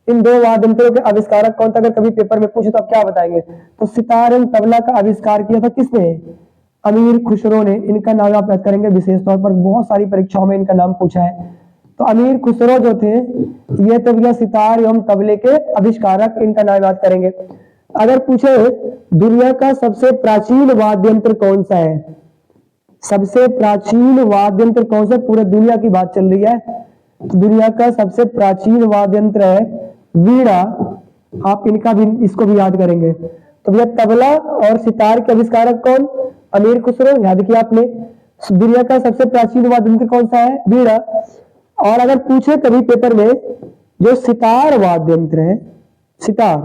इन 2 वाद्य यंत्रों के आविष्कारक कौन थे? अगर कभी पेपर में पूछे तो आप क्या बताएंगे? तो सितार एंड तबला का आविष्कार किया था किसने? अमीर खुसरो ने। इनका नाम आप याद करेंगे विशेष तौर पर, बहुत सारी परीक्षाओं में इनका नाम पूछा है। तो अमीर खुसरो जो थे ये तो भैया सितार एवं तबले के आविष्कारक, इनका नाम याद करेंगे। अगर पूछे दुनिया का सबसे प्राचीन वाद्य यंत्र कौन सा है? सबसे प्राचीन वाद्य यंत्र कौन सा? पूरे दुनिया की बात चल रही है। तो दुनिया का सबसे प्राचीन वाद्य यंत्र है वीणा। आप इनका भी, इसको भी याद करेंगे। तो भैया तबला और सितार के आविष्कारक कौन? अमीर खुसरो, याद किया आपने। दुनिया का सबसे प्राचीन वाद्य यंत्र कौन सा है? वीणा। और अगर पूछे कभी पेपर में जो सितार वाद्य यंत्र है, सितार,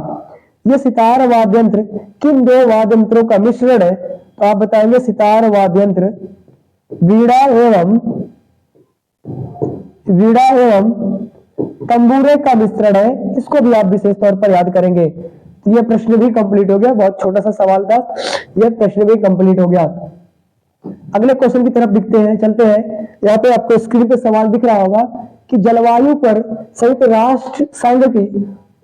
ये सितार वाद्य यंत्र किन 2 वाद्य यंत्रों का मिश्रण है? तो आप बताएंगे सितार वाद्य यंत्र वीणा एवं तंबूरे का मिश्रण है। इसको भी आप विशेष तौर पर याद करेंगे। ये प्रश्न भी कंप्लीट हो गया, बहुत छोटा सा सवाल था, ये प्रश्न भी कंप्लीट हो गया। अगले क्वेश्चन की तरफ दिखते हैं, चलते हैं। यहाँ पे आपको स्क्रीन पे सवाल दिख रहा होगा कि जलवायु पर संयुक्त राष्ट्र संघ की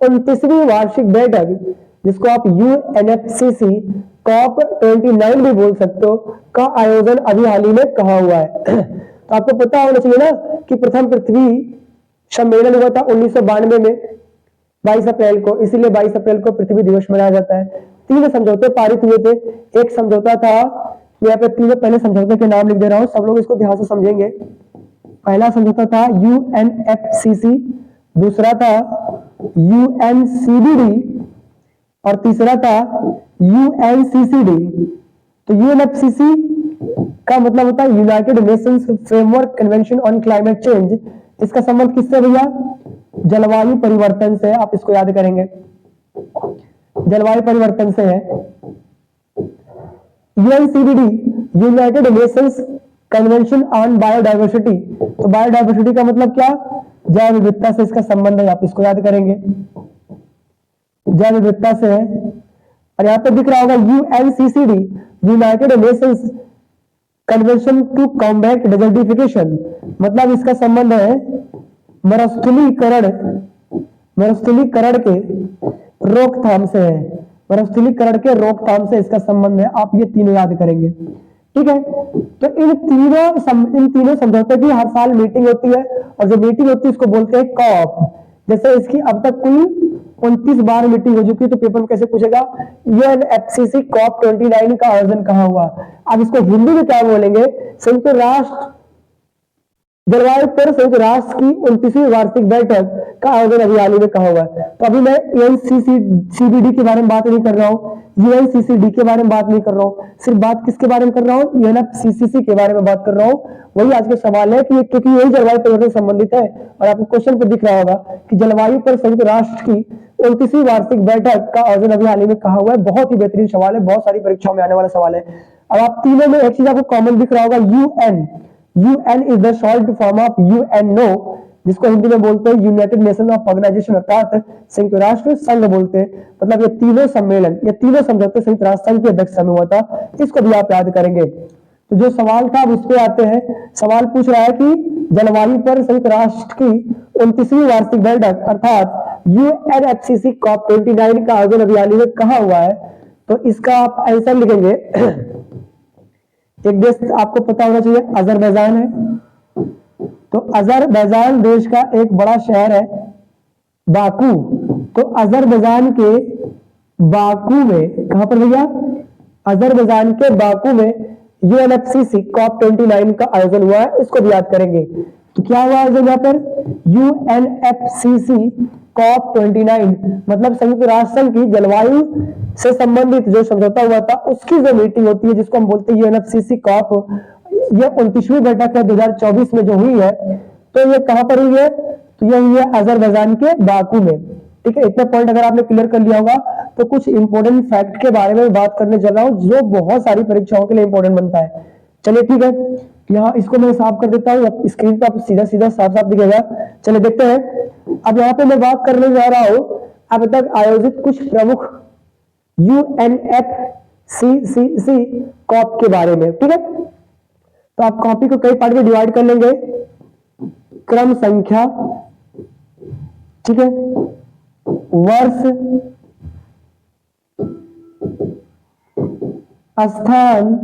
29वीं वार्षिक बैठक, जिसको आप UNFCCC COP29 भी बोल सकते हो, का आयोजन अभी हाल ही में कहाँ हुआ है? तो आपको पता होना चाहिए ना कि प्रथम पृथ्वी सम्मेलन हुआ था 1992 में 22 अप्रैल को, इसीलिए 22 अप्रैल को पृथ्वी दिवस मनाया जाता है। 3 समझौते पारित हुए थे। एक समझौता था, यहाँ पे 3 पहले समझौते के नाम लिख दे रहा हूँ, सब लोग इसको ध्यान से समझेंगे। पहला समझौता था UNFCCC, दूसरा था UNCBD और तीसरा था UNCCD। तो UNFCCC का मतलब होता है United Nations framework convention on climate change. इसका संबंध किससे भैया? जलवायु परिवर्तन से। आप इसको याद करेंगे, जलवायु परिवर्तन से है। UNCBD United Nations convention on biodiversity. तो बायोडाइवर्सिटी का मतलब क्या? जैव विविधता से इसका संबंध है, आप इसको याद करेंगे, जैव विविधता से है। और यहाँ पे दिख रहा होगा UNCCD United Nations Convention to Combat Desertification, मतलब इसका संबंध है मरुस्थलीकरण के रोकथाम से है, मरुस्थलीकरण के रोकथाम से इसका संबंध है। आप ये तीनों याद करेंगे, ठीक है। तो इन तीनों समझौते की हर साल मीटिंग होती है, और जो मीटिंग होती है उसको बोलते हैं कॉप। जैसे इसकी अब तक कुल 29 बार मीटिंग हो चुकी है, तो पेपर में कैसे पूछेगा UNFCCC COP29 का आयोजन कहाँ हुआ। अब इसको हिंदी में क्या बोलेंगे? संयुक्त राष्ट्र जलवायु पर संयुक्त राष्ट्र की 29वीं वार्षिक बैठक का आयोजन अभी हाल ही में कहा हुआ है। तो अभी मैं UNCCBD के बारे में बात नहीं कर रहा हूँ, UNCCD के बारे में बात नहीं कर रहा हूँ, सिर्फ बात किसके बारे में कर रहा हूँ? UNFCCC के बारे में बात कर रहा हूँ। वही आज के सवाल है कि क्योंकि यही जलवायु परिवर्तन से संबंधित है, और आपको क्वेश्चन पर दिख रहा होगा कि जलवायु पर संयुक्त राष्ट्र की 29वीं वार्षिक बैठक का आयोजन अभी हाल ही में कहा हुआ है। बहुत ही बेहतरीन सवाल है, बहुत सारी परीक्षाओं में आने वाला सवाल है। अब आप तीनों में एक चीज आपको कॉमन दिख रहा होगा, UN is the short form of UNO, जिसको हिंदी में बोलते हैं यूनाइटेड नेशन ऑफ ऑर्गेनाइजेशन, अर्थात संयुक्त राष्ट्र संघ बोलते हैं। मतलब ये तीनों सम्मेलन, ये तीनों समझौते संयुक्त राष्ट्र संघ की अध्यक्षता में हुआ था। इसको भी आप याद करेंगे। तो जो सवाल था अब उस पे आते हैं। सवाल पूछ रहा है कि जलवायु पर संयुक्त राष्ट्र की 29वीं वार्षिक बैठक अर्थात UNFCCC COP29 का आयोजन अभी हाल ही में कहाँ हुआ है? तो इसका आप आंसर लिखेंगे। एक देश आपको पता होना चाहिए, अजरबैजान है। तो अजरबैजान देश का एक बड़ा शहर है बाकू। तो अजरबैजान के बाकू में, कहां पर भैया? अजरबैजान के बाकू में UNFCCC COP29 का आयोजन हुआ है। इसको भी याद करेंगे। तो क्या हुआ आयोजन यहाँ पर? UNFCCC COP29 मतलब संयुक्त राष्ट्र संघ की जलवायु से संबंधित जो समझौता हुआ था उसकी जो मीटिंग होती है, जिसको हम बोलते हैं UNFCCC COP, ये 29वीं बैठक है 2024 में जो हुई है। तो ये कहां पर हुई है? तो ये हुई है अजरबैजान के बाकू में, ठीक है। इतना पॉइंट अगर आपने क्लियर कर लिया होगा तो कुछ इंपॉर्टेंट फैक्ट के बारे में बात करने चल रहा हूं, जो बहुत सारी परीक्षाओं के लिए इंपॉर्टेंट बनता है। चलिए ठीक है, यहाँ इसको मैं साफ कर देता हूँ, स्क्रीन पर सीधा सीधा साफ साफ दिखेगा। चलिए देखते हैं। अब यहाँ पे मैं बात करने जा रहा हूं अब तक आयोजित कुछ प्रमुख UNFCCC COP के बारे में, ठीक है। तो आप कॉपी को कई पार्ट में डिवाइड कर लेंगे, क्रम संख्या, ठीक है, वर्ष, स्थान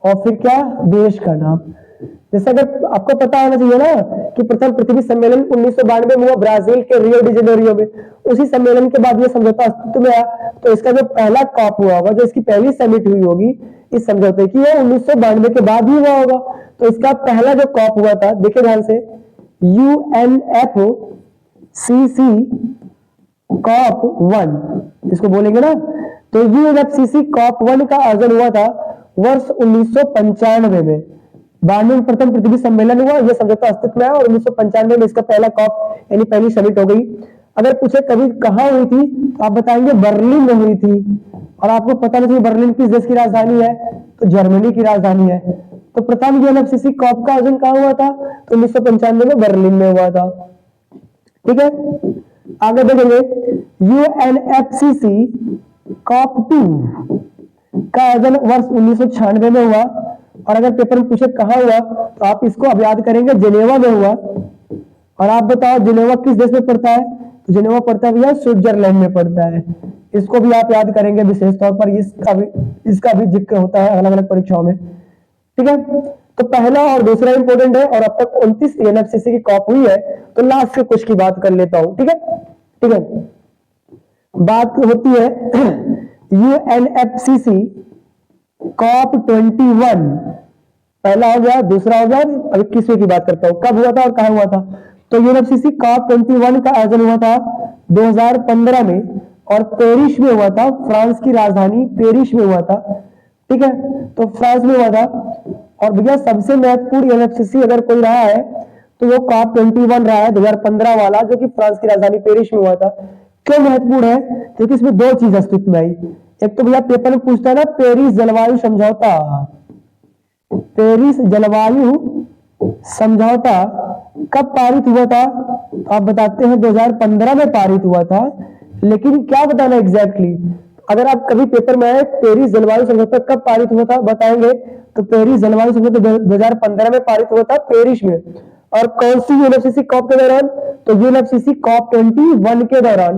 और फिर क्या? देश का नाम। जैसे अगर आपको पता होना चाहिए ना कि प्रथम पृथ्वी सम्मेलन 1992 में हुआ ब्राजील के रियो डी जेनेरियो में। उसी सम्मेलन के बाद ये समझौता अस्तित्व में आया। तो इसका जो पहला कॉप हुआ होगा, जो इसकी पहली समिट हुई होगी इस समझौते की, वो 1992 के बाद ही हुआ होगा। तो इसका पहला जो कॉप हुआ था, देखिए ध्यान से, UNFCCC COP1 इसको बोलेंगे ना। तो UNFCCC COP1 का आयोजन हुआ था वर्ष 1995 में। 92 में प्रथम पृथ्वी सम्मेलन हुआ, यह समझौता अस्तित्व में आया, और 1995 में इसका पहला कॉप यानी पहली समिट हो गई। अगर पूछे कभी कहां हुई थी तो आप बताएंगे बर्लिन में हुई थी। और आपको पता नहीं बर्लिन किस देश की राजधानी है? तो जर्मनी की राजधानी है। तो प्रथम UNFCCC COP का आयोजन कहां हुआ था? तो 1995 में बर्लिन में हुआ था, ठीक है। आगे देखेंगे यूएनएफसीसी COP2 का आयोजन वर्ष 1996 में हुआ। और अगर पेपर में पूछे कहाँ हुआ तो आप इसको अब याद करेंगे, जेनेवा में हुआ। और आप बताओ जेनेवा किस देश में पड़ता है? तो जेनेवा पड़ता है भैया स्विट्जरलैंड में पड़ता है। इसको भी आप याद करेंगे विशेष तौर पर, इसका भी जिक्र होता है अलग अलग परीक्षाओं में। ठीक है, तो पहला और दूसरा इंपोर्टेंट है। और अब तक 29 यूएनएफसीसी की कॉप हुई है, तो लास्ट के कुछ की बात कर लेता हूं। ठीक है, ठीक है, बात होती है यूएनएफसीसी COP21। पहला हो गया, दूसरा हो गया, अब 21वें की बात करता हूं। कब हुआ था और कहां हुआ था? तो यूएनएफसीसी COP21 का आयोजन हुआ था 2015 में और पेरिस में हुआ था। फ्रांस की राजधानी पेरिस में हुआ था। ठीक है, तो फ्रांस में हुआ था। और भैया सबसे महत्वपूर्ण यूएनएफसीसी अगर कोई रहा है तो वो COP21 रहा है 2015 वाला, जो कि फ्रांस की राजधानी पेरिस में हुआ था। क्यों महत्वपूर्ण है? क्योंकि इसमें दो चीज अस्तित्व में आई। एक तो भैया पेपर में पूछता है ना, पेरिस जलवायु समझौता, पेरिस जलवायु समझौता कब पारित हुआ था? तो आप बताते हैं 2015 में पारित हुआ था। लेकिन क्या बताना एग्जैक्टली? अगर आप कभी पेपर में आए पेरिस जलवायु समझौता कब पारित हुआ था बताएंगे, तो पेरिस जलवायु समझौता 2015 में पारित हुआ था पेरिस में। और कौन सी यूएनएफसीसी कॉप के दौरान? तो यूएनएफसीसी COP21 के दौरान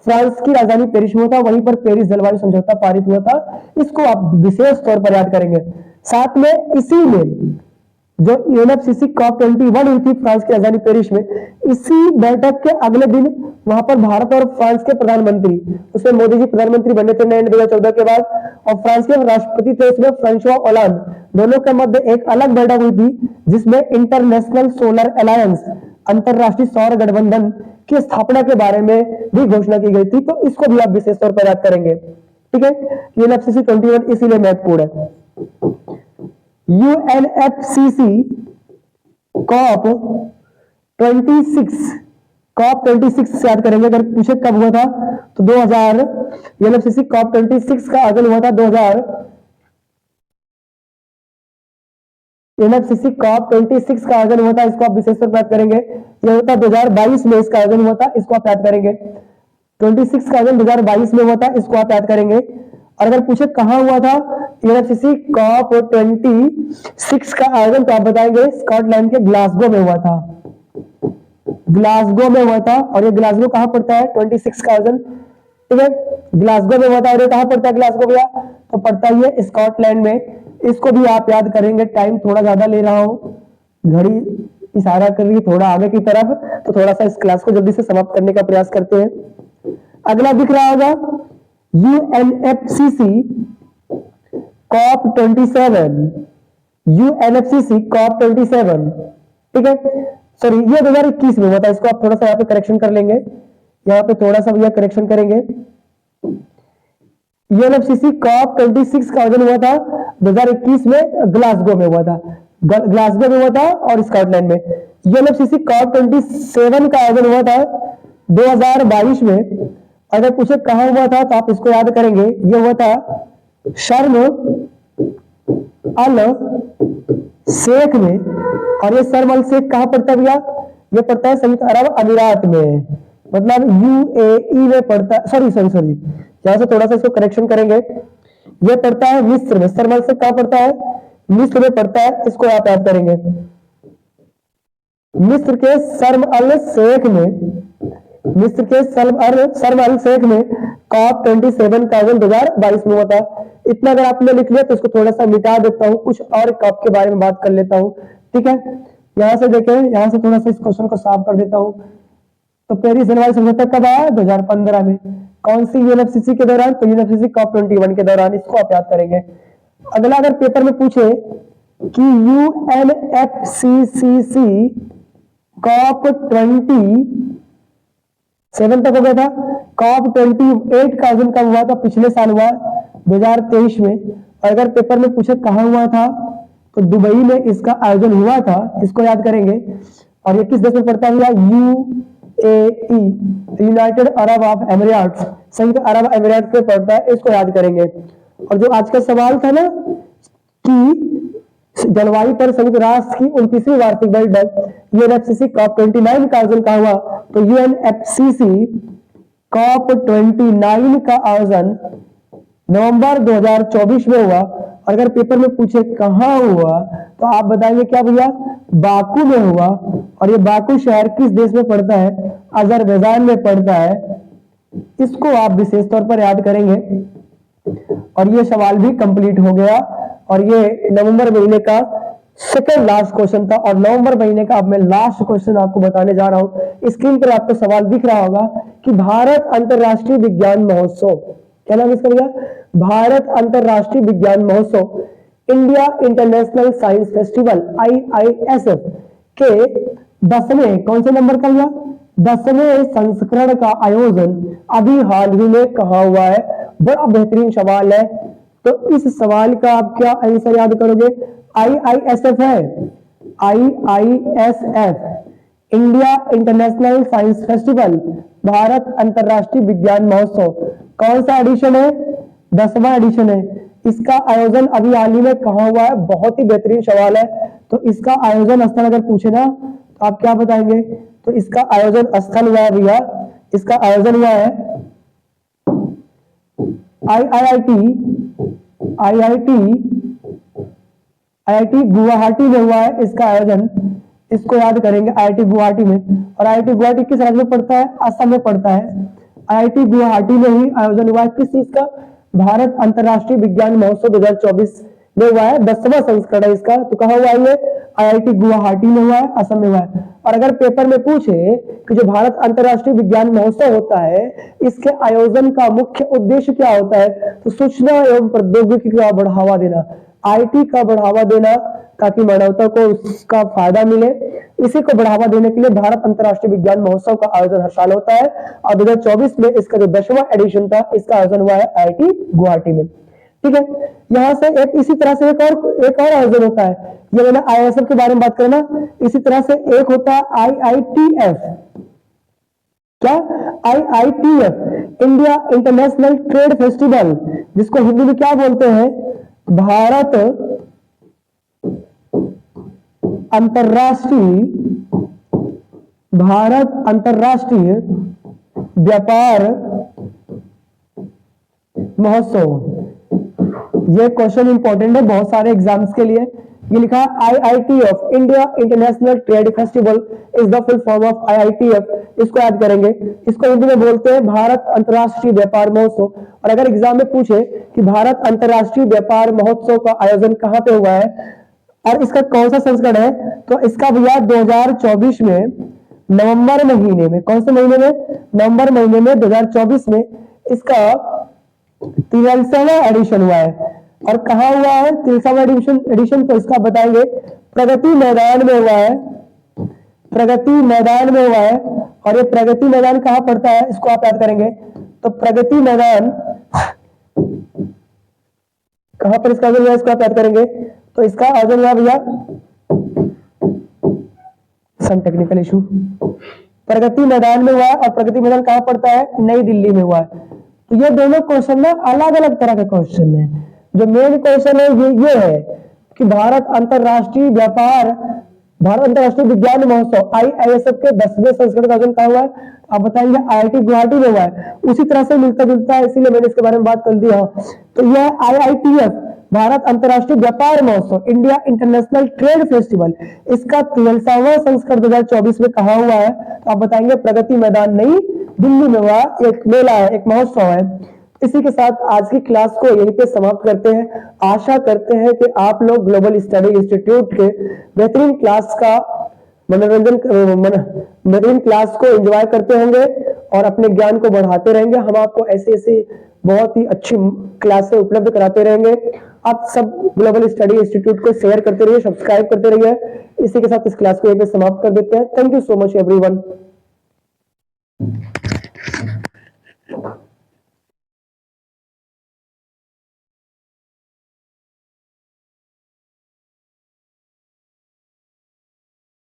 फ्रांस की राजधानी पेरिस में हुआ था, वहीं पर पेरिस जलवायु समझौता पारित हुआ था। इसको आप विशेष तौर पर याद करेंगे। साथ में इसी में जो यूएनएफसीसी COP21 हुई थी फ्रांस की राजधानी पेरिस में, इसी बैठक के अगले दिन वहां पर भारत और फ्रांस के प्रधानमंत्री, उसमें मोदी जी प्रधानमंत्री बने थे नए 2014 के बाद, और फ्रांस के राष्ट्रपति थे उसमें फ्रांसुआ ओलांद, दोनों के मध्य एक अलग बैठक हुई थी जिसमें इंटरनेशनल सोलर अलायंस, अंतरराष्ट्रीय सौर गठबंधन की स्थापना के बारे में भी घोषणा की गई थी। तो इसको भी आप विशेष तौर पर याद करेंगे। ठीक है, यूएनएफसीसी 21 इसीलिए महत्वपूर्ण है। यूएनएफसीसी COP26 से याद करेंगे। अगर पूछे कब हुआ था तो 2000, यूएनएफसीसी COP26 का आयोजन हुआ था 2000। यूएनएफसीसी COP26 का आयोजन हुआ था, इसको आप विशेष पर याद करेंगे। यह होता 2022 में इसका आयोजन हुआ था, इसको आप याद करेंगे। 26 का आयोजन 2022 में हुआ था, इसको आप याद करेंगे। और अगर पूछे कहां हुआ था यूएनएफसीसी COP26 का आयोजन, तो आप बताएंगे स्कॉटलैंड के ग्लासगो में हुआ था। ग्लासगो में हुआ था। और ये ग्लासगो कहां पड़ता है? 26 का आयोजन, ठीक है, ग्लासगो में हुआ था। और ये कहां पड़ता है ग्लासगो भैया? तो पड़ता ही है स्कॉटलैंड में। इसको भी आप याद करेंगे। टाइम थोड़ा ज्यादा ले रहा हूं, घड़ी इशारा कर रही है थोड़ा आगे की तरफ, तो थोड़ा सा इस क्लास को जल्दी से समाप्त करने का प्रयास करते हैं। अगला दिख रहा होगा यूएनएफसीसी COP27, यूएनएफसीसी COP27, ठीक है, सॉरी ये 2021 में हुआ था। इसको आप थोड़ा सा यहाँ पे करेक्शन कर लेंगे, यहाँ पे थोड़ा सा भैया करेक्शन करेंगे। यूएनएफसीसी COP26 का आयोजन हुआ था 2021 में, ग्लासगो में हुआ था, ग्लासगो में हुआ था और स्कॉटलैंड में। यूएनएफसीसी COP27 का आयोजन हुआ था 2022 में। अगर पूछे कहां हुआ था तो आप इसको याद करेंगे। ये हुआ था शर्म अल शेख में। और ये शर्म अल शेख कहां पड़ता है भैया? ये पड़ता है संयुक्त अरब अमीरात में, मतलब यूएई में पड़ता है। सॉरी यहां से थोड़ा सा इसको करेक्शन करेंगे। ये पड़ता है मिस्र में। शर्म अल शेख कहां पड़ता है? मिस्र में पड़ता है। इसको आप याद करेंगे। मिस्र के शर्म अल शेख में, मिस्र के शर्म अल शेख में COP27 का आयोजन 2022 में हुआ था। इतना अगर आपने लिख लिया तो इसको थोड़ा सा मिटा देता हूं, कुछ और COP के बारे में बात कर लेता हूं। ठीक है, यहां से देखें, यहां से थोड़ा सा इस क्वेश्चन को साफ कर देता हूं। तो पेरिस जलवायु समझौता कब आया? 2015 में। कौन सी यूएनएफसीसी के दौरान? तो यूएनएफसीसी COP21 के दौरान। इसको आप याद करेंगे। अगला अगर पेपर में पूछे कि यूएनएफसीसी COP27 तक हो गया था, COP28 का आयोजन कब हुआ था? पिछले साल हुआ 2023 में। और अगर पेपर में पूछे कहां हुआ था तो दुबई में इसका आयोजन हुआ था। इसको याद करेंगे। और ये किस देश में पड़ता है? UAE, United Arab of Emirates, संयुक्त अरब अमीरात में पड़ता है। इसको याद करेंगे। और जो आज का सवाल था ना कि जलवायु पर संयुक्त राष्ट्र की 29वीं वार्षिक बैठक यूएनएफसीसी COP29 का आयोजन कहां हुआ? तो यूएनएफसीसी COP29 का आयोजन नवंबर 2024 में हुआ। और अगर पेपर में पूछे कहाँ हुआ तो आप बताएंगे क्या भैया, बाकू में हुआ। और ये बाकू शहर किस देश में पड़ता है, अजरबैजान में पड़ता है। इसको आप विशेष तौर पर याद करेंगे। और ये सवाल भी कंप्लीट हो गया। और ये नवंबर महीने का सेकंड लास्ट क्वेश्चन था। और नवंबर महीने का अब मैं लास्ट क्वेश्चन आपको बताने जा रहा हूं। स्क्रीन पर आपको सवाल दिख रहा होगा कि भारत अंतरराष्ट्रीय विज्ञान महोत्सव, क्या नाम इसका भैया, भारत अंतरराष्ट्रीय विज्ञान महोत्सव, India international science festival IISF के 10वें कौन से नंबर का भैया, 10वें संस्करण का आयोजन अभी हाल ही में कहाँ हुआ है। बड़ा बेहतरीन सवाल है। तो इस सवाल का आप क्या आंसर याद करोगे, IISF है, IISF India international science festival, Bharat अंतरराष्ट्रीय विज्ञान महोत्सव। कौन सा एडिशन है, 10वां एडिशन है। इसका आयोजन अभी हाल ही में कहाँ हुआ है, बहुत ही बेहतरीन सवाल है। तो इसका आयोजन स्थल अगर पूछे ना तो आप क्या बताएंगे, तो इसका आयोजन स्थल हुआ है भैया, इसका आयोजन हुआ है IIT गुवाहाटी में हुआ है इसका आयोजन। इसको याद करेंगे, IIT गुवाहाटी में। और IIT गुवाहाटी किस राज्य में पड़ता है, असम में पड़ता है। IIT गुवाहाटी में ही आयोजन हुआ है किस चीज का, भारत अंतरराष्ट्रीय विज्ञान महोत्सव 2024 में हुआ है, 10वां संस्करण है इसका। तो कहाँ हुआ है ये, IIT गुवाहाटी में हुआ है, असम में हुआ है। और अगर पेपर में पूछे कि जो भारत अंतरराष्ट्रीय विज्ञान महोत्सव होता है इसके आयोजन का मुख्य उद्देश्य क्या होता है, तो सूचना एवं प्रौद्योगिकी का बढ़ावा देना, IT का बढ़ावा देना, ताकि मानवता को उसका फायदा मिले। इसी को बढ़ावा देने के लिए भारत अंतरराष्ट्रीय विज्ञान महोत्सव का आयोजन हर साल होता है। और 2024 में इसका जो 10वां एडिशन था इसका आयोजन हुआ है IIT गुवाहाटी में। ठीक है, यहां से एक इसी तरह से एक और आयोजन होता है, ये मैंने IISF के बारे में बात करना। इसी तरह से एक होता है IITF, क्या, IITF India international trade festival, जिसको हिंदी में क्या बोलते हैं, भारत अंतरराष्ट्रीय व्यापार महोत्सव। ये क्वेश्चन इंपॉर्टेंट है बहुत सारे एग्जाम्स के लिए। ये लिखा है IITF India international trade festival is the full form of IITF। इसको याद करेंगे। इसको हिंदी में बोलते हैं भारत अंतरराष्ट्रीय व्यापार महोत्सव। और अगर एग्जाम में पूछे कि भारत अंतरराष्ट्रीय व्यापार महोत्सव का आयोजन कहाँ पे हुआ है और इसका कौन सा संस्करण है, तो इसका भैया 2024 में नवंबर महीने में, कौन से महीने में, नवंबर महीने में 2024 में इसका 43वां एडिशन हुआ है। और कहाँ हुआ है 43वां एडिशन, तो इसका बताएंगे प्रगति मैदान में हुआ है, प्रगति मैदान में हुआ है। और ये प्रगति मैदान कहाँ पड़ता है, इसको आप याद करेंगे। तो प्रगति मैदान कहाँ पर इसका आयोजन हुआ, इसको आप याद करेंगे। तो इसका आयोजन हुआ भैया, some technical issue, Pragati Maidan में हुआ है। और प्रगति मैदान कहाँ पड़ता है, नई दिल्ली में हुआ है। तो ये दोनों क्वेश्चन ना अलग अलग तरह के क्वेश्चन है। जो मेन क्वेश्चन है ये है कि भारत अंतरराष्ट्रीय विज्ञान महोत्सव IISF के 10वें संस्करण का आयोजन कहाँ हुआ है, आप बताएंगे IIT गुवाहाटी में हुआ है। उसी तरह से मिलता जुलता है, इसीलिए मैंने इसके बारे में बात कर दी। तो यह IITF भारत अंतरराष्ट्रीय व्यापार महोत्सव इंडिया इंटरनेशनल ट्रेड फेस्टिवल, इसका 43वां संस्करण 2024 में कहा हुआ है, तो आप बताएंगे प्रगति मैदान नई दिल्ली में हुआ एक मेला है, एक महोत्सव है। इसी के साथ आज की क्लास को यहीं पे समाप्त करते हैं। आशा करते हैं कि आप लोग ग्लोबल स्टडी इंस्टीट्यूट के बेहतरीन क्लास का बेहतरीन क्लास को एंजॉय करते होंगे और अपने ज्ञान को बढ़ाते रहेंगे। हम आपको ऐसी ऐसी बहुत ही अच्छी क्लासें उपलब्ध कराते रहेंगे। आप सब ग्लोबल स्टडी इंस्टीट्यूट को शेयर करते रहिए, सब्सक्राइब करते रहिए। इसी के साथ इस क्लास को यहीं पे समाप्त कर देते हैं। Thank you so much everyone.